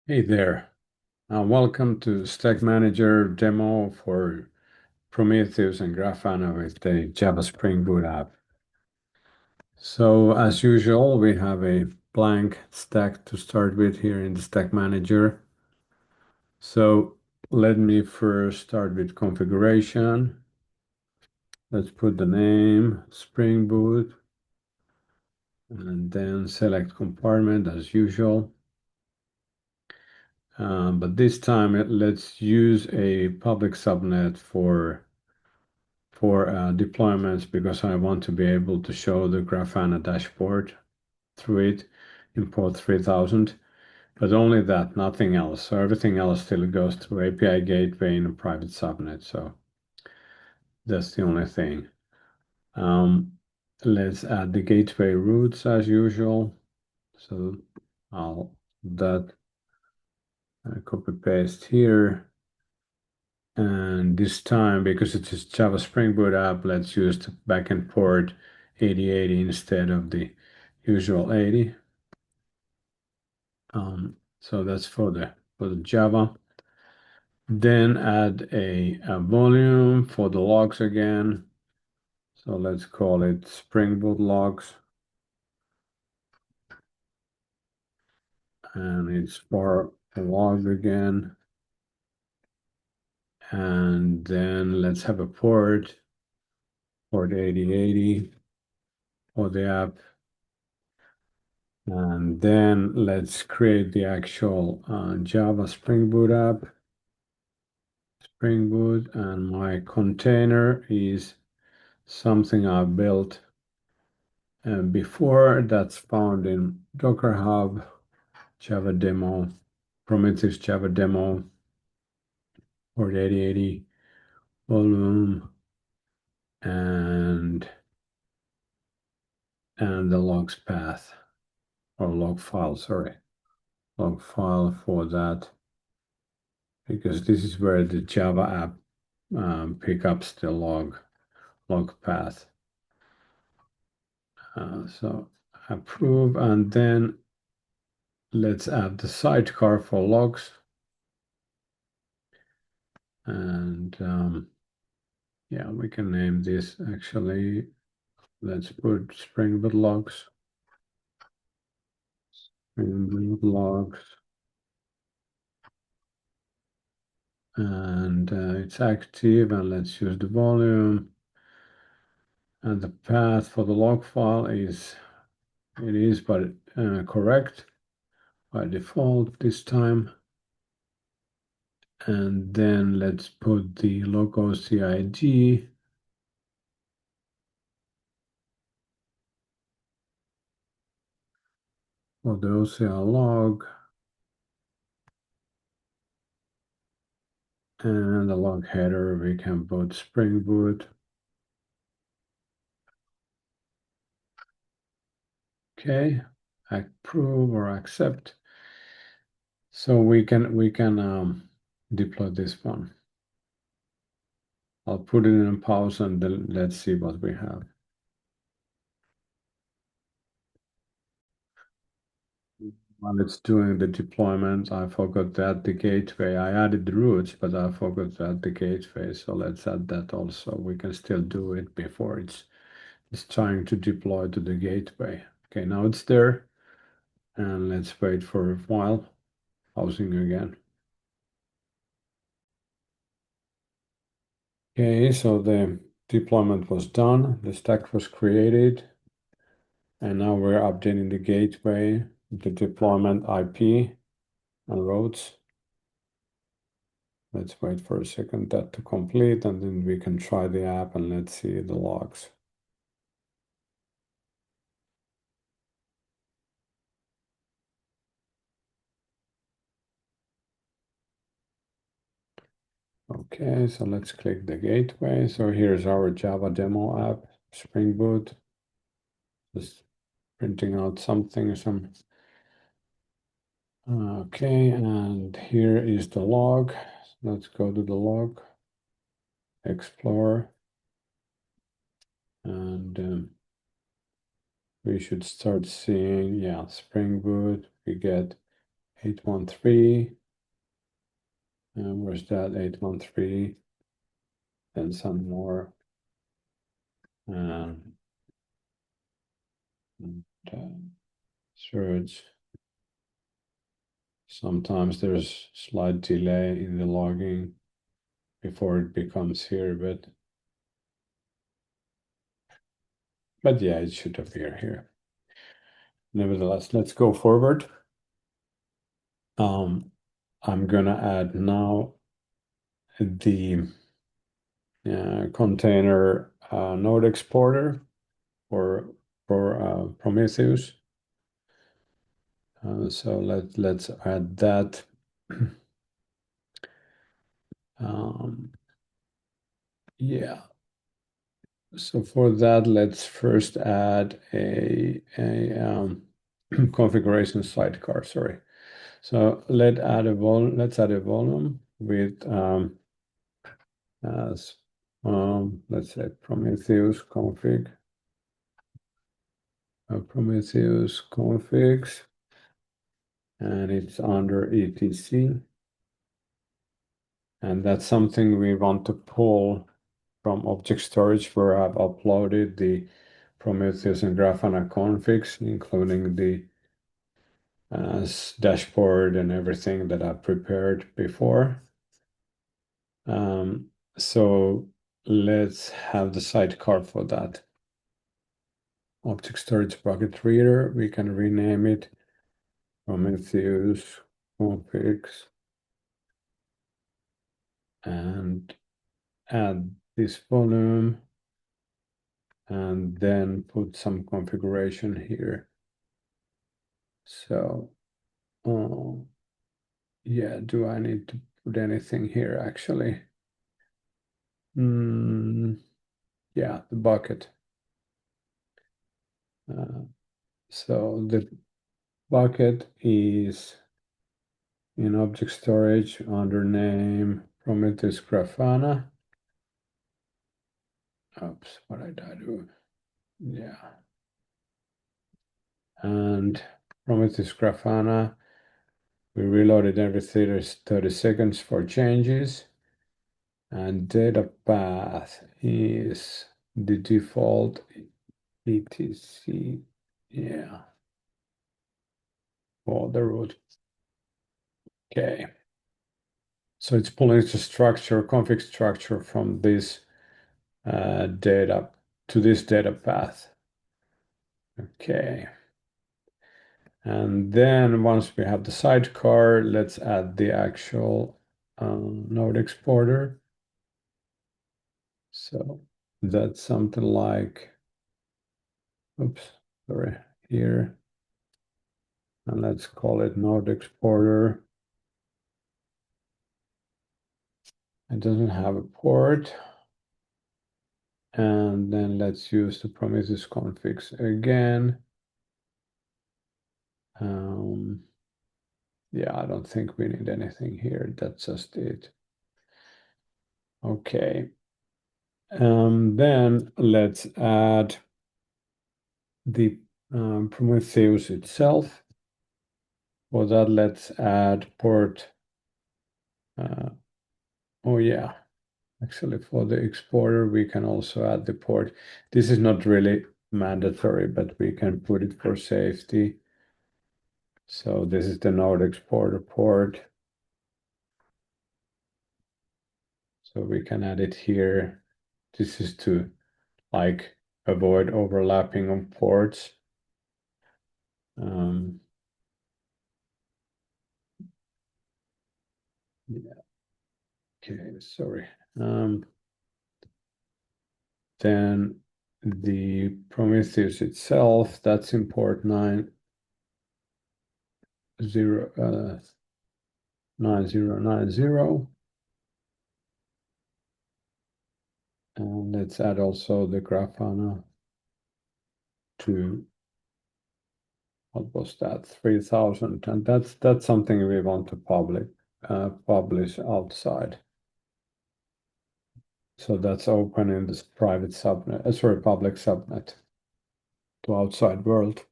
Hey there, welcome to Stack Manager demo for Prometheus and Grafana with the Java Spring Boot app. So as usual, we have a blank stack to start with here in the Stack Manager. So let me first start with configuration. Let's put the name Spring Boot and then select compartment as usual. But this time let's use a public subnet for deployments because I want to be able to show the Grafana dashboard through it in port 3000, but only that, nothing else. So everything else still goes through API gateway in a private subnet. So that's the only thing. Let's add the gateway routes as usual. So I'll that copy paste here. And this time, because it is Java Spring Boot app, let's use the backend port 8080 instead of the usual 80. So that's for the Java. Then add a volume for the logs again. So let's call it Spring Boot logs. And it's for a log again. And then let's have a port 8080 for the app. And then let's create the actual Java Spring Boot app. Spring Boot, and my container is something I built before that's found in Docker Hub, Java demo, Prometheus Java demo, or 8080 volume, and the logs path or log file, sorry, log file for that, because this is where the Java app pickups the log path. So approve, and then let's add the sidecar for logs. And yeah, we can name this actually. Let's put Spring Boot logs. Spring Boot logs. And it's active, and let's use the volume. And the path for the log file is, but correct by default this time. And then let's put the local CID for the OCR log and the log header. We can put Spring Boot. Okay, approve or accept. So we can deploy this one. I'll put it in pause and then let's see what we have. While it's doing the deployment, I forgot to add the gateway. I added the routes, but I forgot to add the gateway. So let's add that also. We can still do it before it's trying to deploy to the gateway. Okay, now it's there. And let's wait for a while. Pausing again. Okay, so the deployment was done. The stack was created. And now we're updating the gateway, the deployment IP and routes. Let's wait for a second that to complete, and then we can try the app and let's see the logs. Okay, so let's click the gateway. So here's our Java demo app, Spring Boot. Just printing out something, okay, and here is the log. Let's go to the log, explore, and we should start seeing, yeah, Spring Boot. We get 813. And where's that? 813. Then some more. And search. Sometimes there's slight delay in the logging before it becomes here, but yeah, it should appear here. Nevertheless, let's go forward. I'm gonna add now the container node exporter for Prometheus. So let's add that. Yeah. So for that, let's first add a configuration sidecar. Sorry. So let's add a volume with as let's say Prometheus config. Prometheus configs, and it's under etc. And that's something we want to pull from object storage where I've uploaded the Prometheus and Grafana configs, including the dashboard and everything that I've prepared before. So let's have the sidecar for that. Object storage bucket reader, we can rename it Prometheus configs and add this volume and then put some configuration here. So, yeah, do I need to put anything here actually? Yeah, the bucket. So the bucket is in object storage under name Prometheus Grafana. Oops, what did I do? Yeah. And Prometheus Grafana, we reloaded every 30 seconds for changes. And data path is the default etc. Yeah, for the root. Okay. So it's pulling the structure, config structure from this data to this data path. Okay. And then once we have the sidecar, let's add the actual node exporter. So that's something like, oops, sorry, here. And let's call it node exporter. It doesn't have a port. And then let's use the Prometheus configs again. Yeah, I don't think we need anything here. That's just it. Okay. Then let's add the Prometheus itself. For that, let's add port. Oh yeah, actually for the exporter, we can also add the port. This is not really mandatory, but we can put it for safety. So this is the node exporter port. So we can add it here. This is to like avoid overlapping of ports. Yeah. Okay, sorry. Then the Prometheus itself, that's in port 9090. And let's add also the Grafana to, what was that, 3000. And that's something we want to publish outside. So that's open in this private subnet, sorry, public subnet to outside world.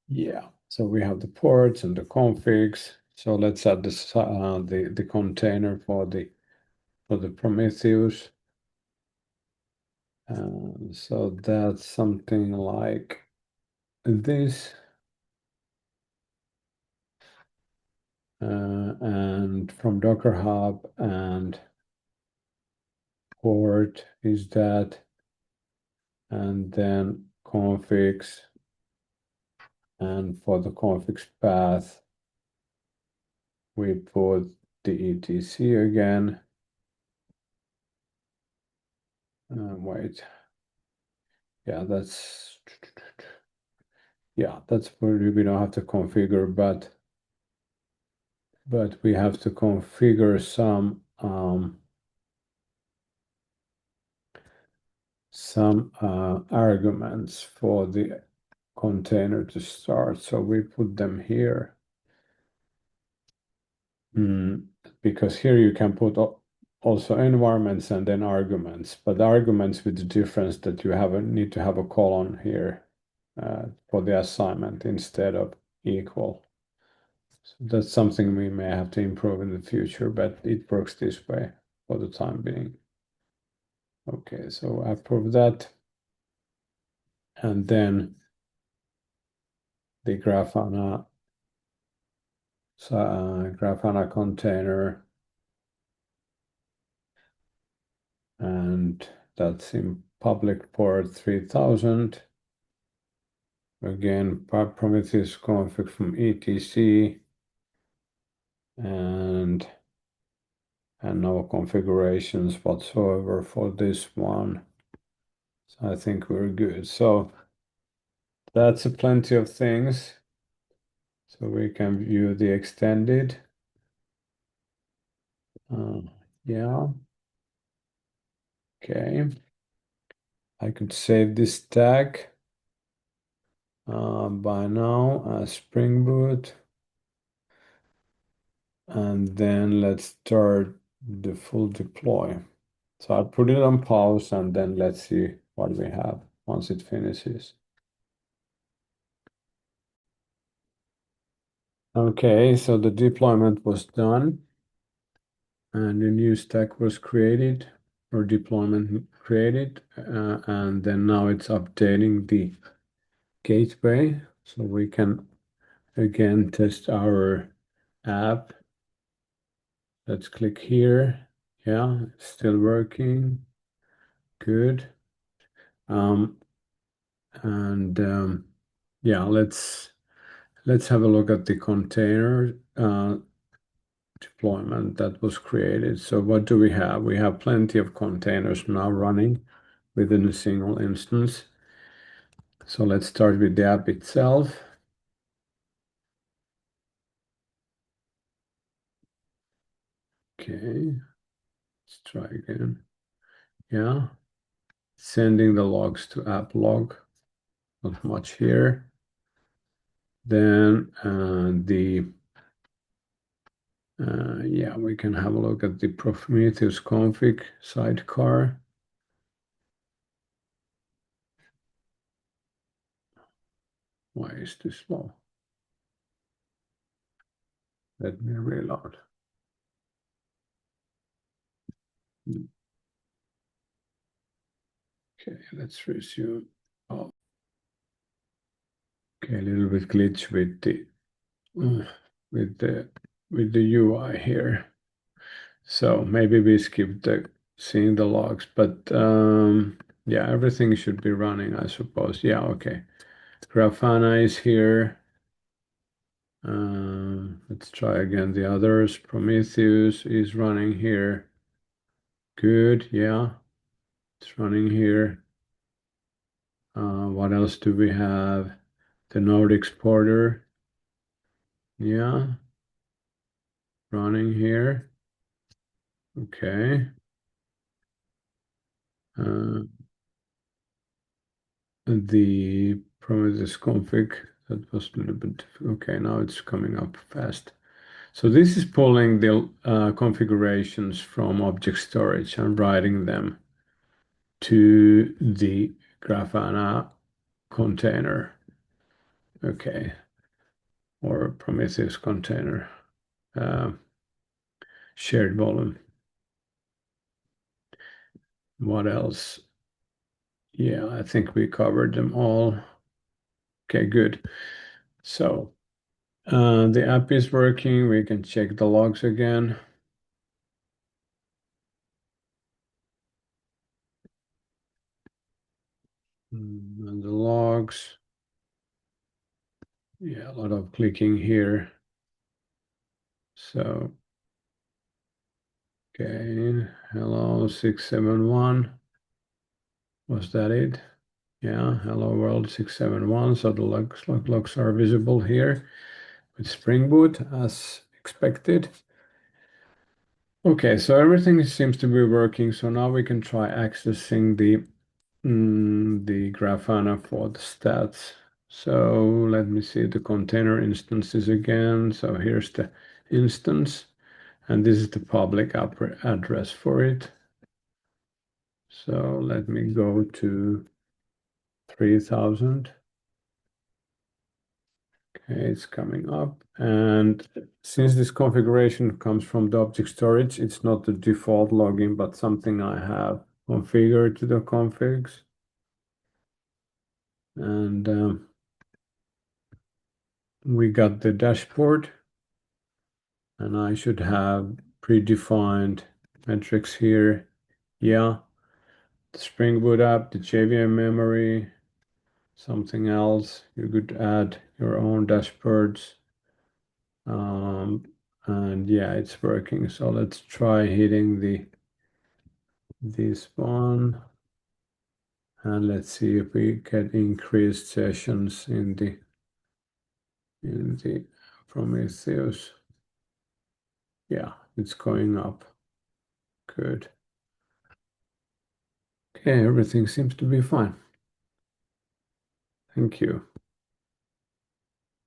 Yeah. So we have the ports and the configs. So let's add this the container for the Prometheus. So that's something like this. And from Docker Hub and port is that, and then configs, and for the configs path, we put the etc again. Wait, yeah, that's where we don't have to configure, but we have to configure some arguments for the container to start. So we put them here. Because here you can put also environments and then arguments, but arguments with the difference that you need to have a colon here for the assignment instead of equal. So that's something we may have to improve in the future, but it works this way for the time being. Okay, so I approve that. And then the Grafana container, and that's in public port 3000. Again, Prometheus config from etc, and no configurations whatsoever for this one. So I think we're good. So that's plenty of things. So we can view the extended. Yeah. Okay. I could save this tag by now as Springboot. And then let's start the full deploy. So I'll put it on pause and then let's see what we have once it finishes. Okay, so the deployment was done and a new stack was created or deployment created, and then now it's updating the gateway so we can again test our app. Let's click here. Yeah, it's still working. Good. And yeah, let's have a look at the container deployment that was created. So what do we have? We have plenty of containers now running within a single instance. So let's start with the app itself. Okay, let's try again. Yeah, sending the logs to app log. Not much here. Then yeah, we can have a look at the Prometheus config sidecar. Why is this slow? Let me reload. Okay, let's resume. Oh, okay, a little bit glitch with the with the UI here. So maybe we skipped seeing the logs, but yeah, everything should be running, I suppose. Yeah, okay. Grafana is here. Let's try again the others. Prometheus is running here. Good, yeah, it's running here. What else do we have? The node exporter. Yeah, running here. Okay. Uh, the Prometheus config, that was a little bit, okay, now it's coming up fast. So this is pulling the configurations from object storage and writing them to the Grafana container. Okay. or Prometheus container uh, shared volume. What else? Yeah, I think we covered them all. Okay, good. So the app is working. We can check the logs again. And the logs. Yeah, a lot of clicking here. So, okay, hello 671. Was that it? Yeah, hello world 671. So the logs are visible here with Springboot as expected. Okay, so everything seems to be working. So now we can try accessing the Grafana for the stats. So let me see the container instances again. So here's the instance, and this is the public address for it. So let me go to 3000. Okay, it's coming up. And since this configuration comes from the object storage, it's not the default login, but something I have configured to the configs. And we got the dashboard, and I should have predefined metrics here. Yeah, the Spring Boot app, the JVM memory, something else. You could add your own dashboards. And yeah, it's working. So let's try hitting this one, and let's see if we get increased sessions in the Prometheus. Yeah, it's going up. Good. Okay, everything seems to be fine. Thank you.